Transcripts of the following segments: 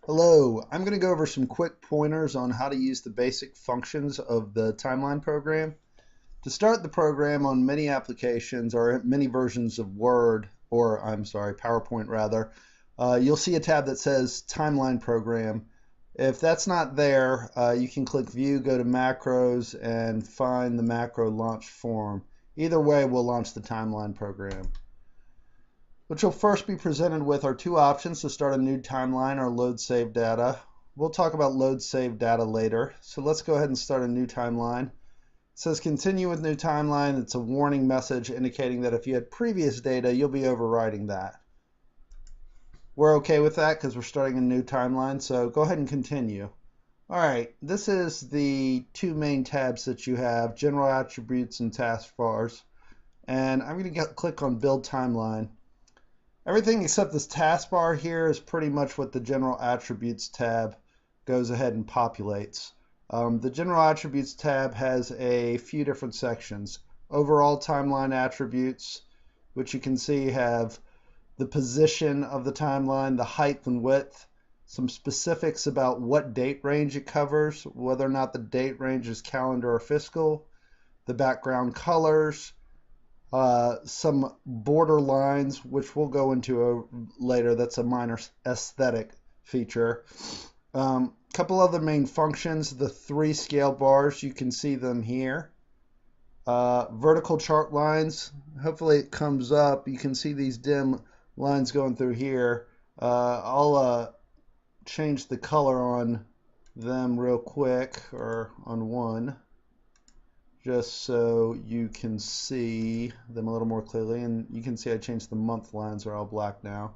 Hello, I'm going to go over some quick pointers on how to use the basic functions of the timeline program. To start the program on many applications or many versions of Word, or I'm sorry, PowerPoint rather, you'll see a tab that says Timeline Program. If that's not there, you can click View, go to Macros, and find the macro launch form. Either way will launch the timeline program. What you'll first be presented with are two options to start a new timeline or load save data. We'll talk about load save data later. So let's go ahead and start a new timeline. It says continue with new timeline. It's a warning message indicating that if you had previous data, you'll be overwriting that. We're okay with that because we're starting a new timeline, so go ahead and continue. All right, this is the two main tabs that you have, general attributes and taskbars. And I'm going to click on build timeline. Everything except this taskbar here is pretty much what the General Attributes tab goes ahead and populates. The General Attributes tab has a few different sections. Overall timeline attributes, which you can see have the position of the timeline, the height and width, some specifics about what date range it covers, whether or not the date range is calendar or fiscal, the background colors, some border lines, which we'll go into later. That's a minor aesthetic feature. Couple other main functions, the three scale bars, you can see them here. Vertical chart lines, hopefully it comes up. You can see these dim lines going through here. I'll change the color on them real quick, or on one, just so you can see them a little more clearly. And you can see I changed the month lines, are all black now.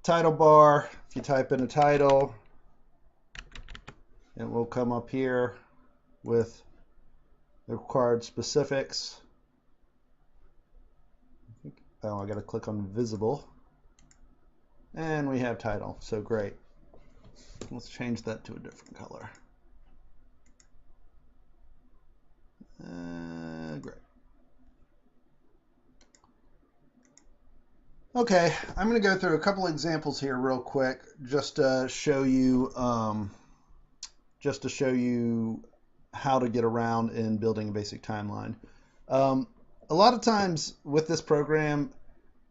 Title bar, if you type in a title, it will come up here with the required specifics. Oh, I got to click on visible. And we have title, so great. Let's change that to a different color. Great. Okay, I'm going to go through a couple examples here real quick, just to show you how to get around in building a basic timeline. A lot of times with this program,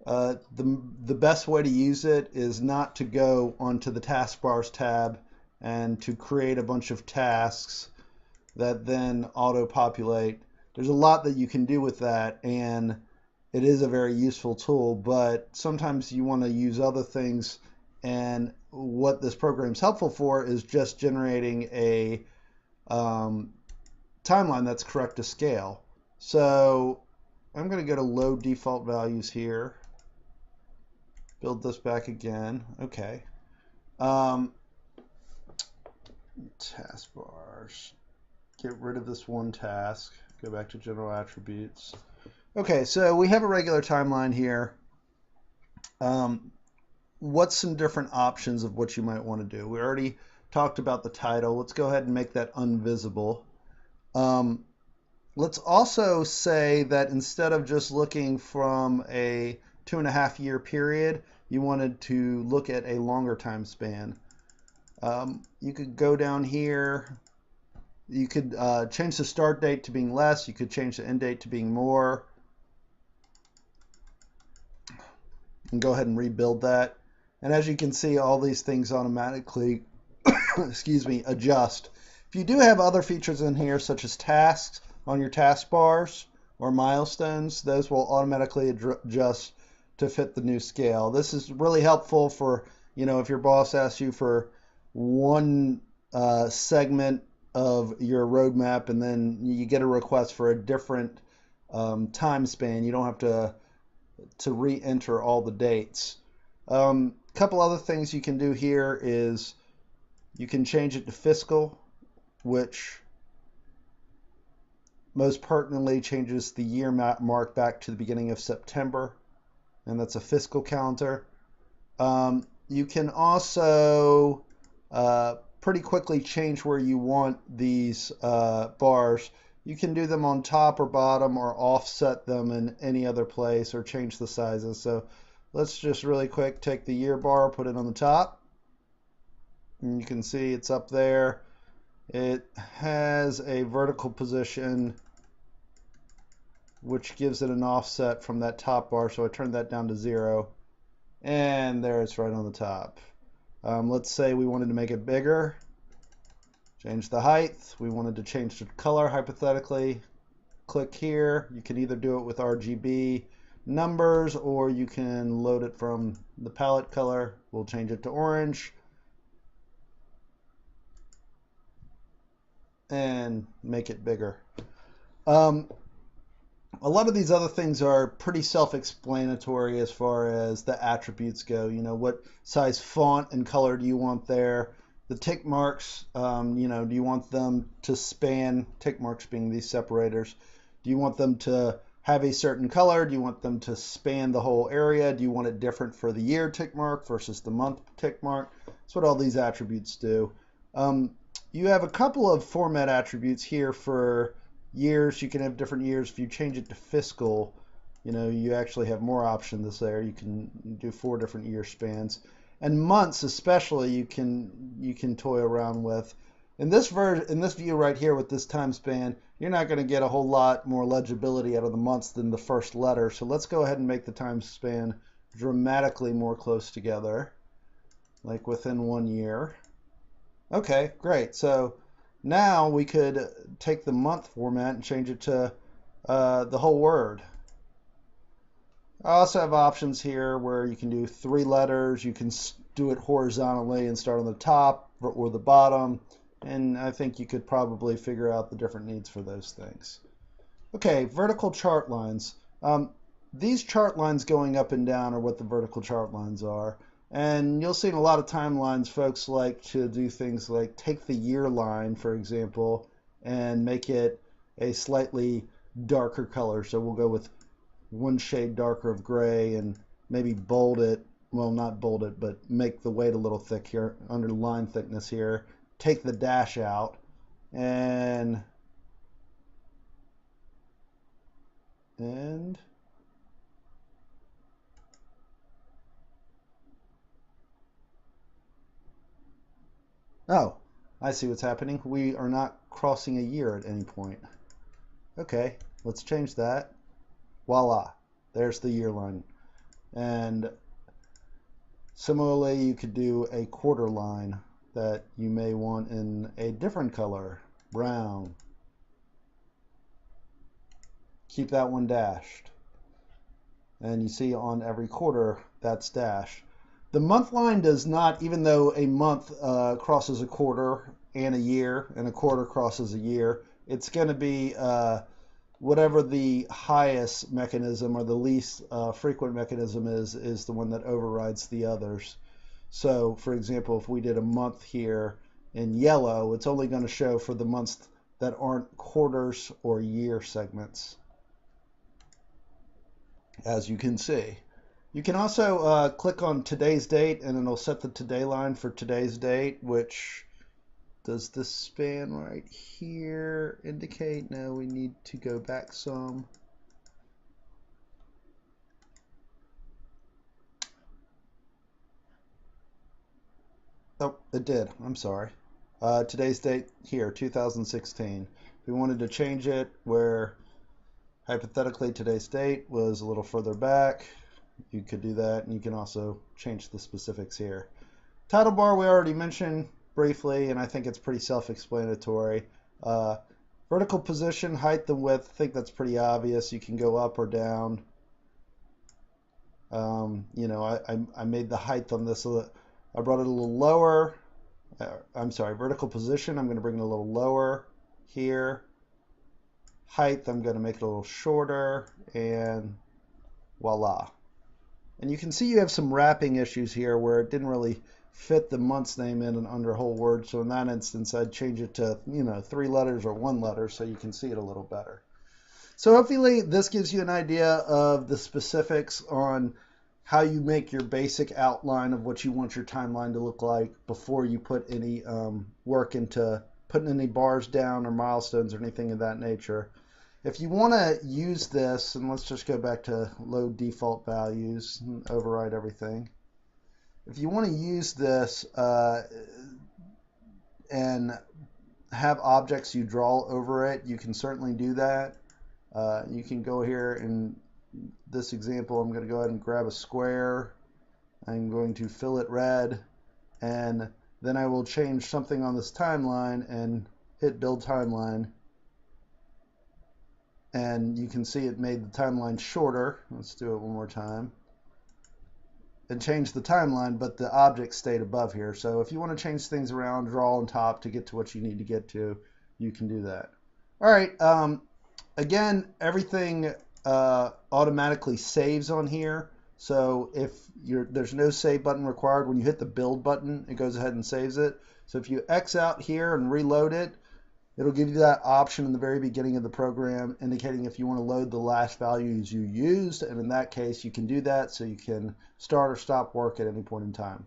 the best way to use it is not to go onto the taskbars tab and to create a bunch of tasks that then auto-populate. There's a lot that you can do with that, and it is a very useful tool, but sometimes you want to use other things, and what this program is helpful for is just generating a timeline that's correct to scale. So I'm going to go to load default values here, build this back again. Okay. Taskbars. Get rid of this one task. Go back to general attributes. Okay, so we have a regular timeline here. What's some different options of what you might want to do? We already talked about the title. Let's go ahead and make that unvisible. Let's also say that instead of just looking from a 2.5-year period, you wanted to look at a longer time span. You could go down here. You could change the start date to being less. You could change the end date to being more. And go ahead and rebuild that. And as you can see, all these things automatically excuse me, adjust. If you do have other features in here, such as tasks on your taskbars or milestones, those will automatically adjust to fit the new scale. This is really helpful for, if your boss asks you for one segment of your roadmap and then you get a request for a different time span. You don't have to re-enter all the dates. Couple other things you can do here is you can change it to fiscal, which most pertinently changes the year mark back to the beginning of September, and that's a fiscal calendar. You can also pretty quickly change where you want these bars. You can do them on top or bottom or offset them in any other place or change the sizes. So let's just really quick take the year bar, put it on the top. And you can see it's up there. It has a vertical position which gives it an offset from that top bar, so I turned that down to 0, and there it's right on the top. Let's say we wanted to make it bigger. Change the height. We wanted to change the color hypothetically. Click here. You can either do it with RGB numbers or you can load it from the palette color. We'll change it to orange and make it bigger. A lot of these other things are pretty self-explanatory as far as the attributes go. You know, what size font and color do you want there? The tick marks, you know, do you want them to span, tick marks being these separators, do you want them to have a certain color? Do you want them to span the whole area? Do you want it different for the year tick mark versus the month tick mark? That's what all these attributes do. You have a couple of format attributes here for years. You can have different years. If you change it to fiscal, you know, you actually have more options there. You can do 4 different year spans. And months especially you can toy around with. In this view right here with this time span, you're not going to get a whole lot more legibility out of the months than the first letter. So let's go ahead and make the time span dramatically more close together, like within 1 year. Okay, great. So now we could take the month format and change it to the whole word. I also have options here where you can do 3 letters. You can do it horizontally and start on the top or the bottom. And I think you could probably figure out the different needs for those things. Okay, vertical chart lines. These chart lines going up and down are what the vertical chart lines are. And you'll see in a lot of timelines, folks like to do things like take the year line, for example, and make it a slightly darker color. So we'll go with 1 shade darker of gray and maybe bold it. Well, not bold it, but make the weight a little thick here under line thickness here. Take the dash out and oh, I see what's happening. We are not crossing a year at any point. Okay, let's change that. Voila, there's the year line. And similarly, you could do a quarter line that you may want in a different color, brown. Keep that one dashed. And you see on every quarter, that's dashed. The month line does not, even though a month crosses a quarter and a year, and a quarter crosses a year, it's going to be whatever the highest mechanism or the least frequent mechanism is the one that overrides the others. So, for example, if we did a month here in yellow, it's only going to show for the months that aren't quarters or year segments, as you can see. You can also click on today's date, and it'll set the today line for today's date, which does this span right here indicate? No, we need to go back some. Oh, it did. I'm sorry. Today's date here, 2016. If we wanted to change it where hypothetically today's date was a little further back, you could do that, and you can also change the specifics here. Title bar we already mentioned briefly, and I think it's pretty self-explanatory. Vertical position, height and width, I think that's pretty obvious. You can go up or down. You know, I made the height on this, I brought it a little lower. I'm sorry, vertical position, I'm going to bring it a little lower here. Height, I'm going to make it a little shorter, and voila. And you can see you have some wrapping issues here where it didn't really fit the month's name in and under a whole word. So in that instance, I'd change it to, you know, 3 letters or 1 letter so you can see it a little better. So hopefully this gives you an idea of the specifics on how you make your basic outline of what you want your timeline to look like before you put any work into putting any bars down or milestones or anything of that nature. If you want to use this, and let's just go back to load default values and override everything. If you want to use this, and have objects you draw over it, you can certainly do that. You can go here in this example. I'm going to go ahead and grab a square. I'm going to fill it red, and then I will change something on this timeline and hit build timeline. And you can see it made the timeline shorter. Let's do it one more time. And change the timeline, but the object stayed above here. So if you want to change things around, draw on top to get to what you need to get to, you can do that. All right. Again, everything automatically saves on here. So if there's no save button required, when you hit the build button, it goes ahead and saves it. So if you X out here and reload it, it'll give you that option in the very beginning of the program indicating if you want to load the last values you used, and in that case you can do that so you can start or stop work at any point in time.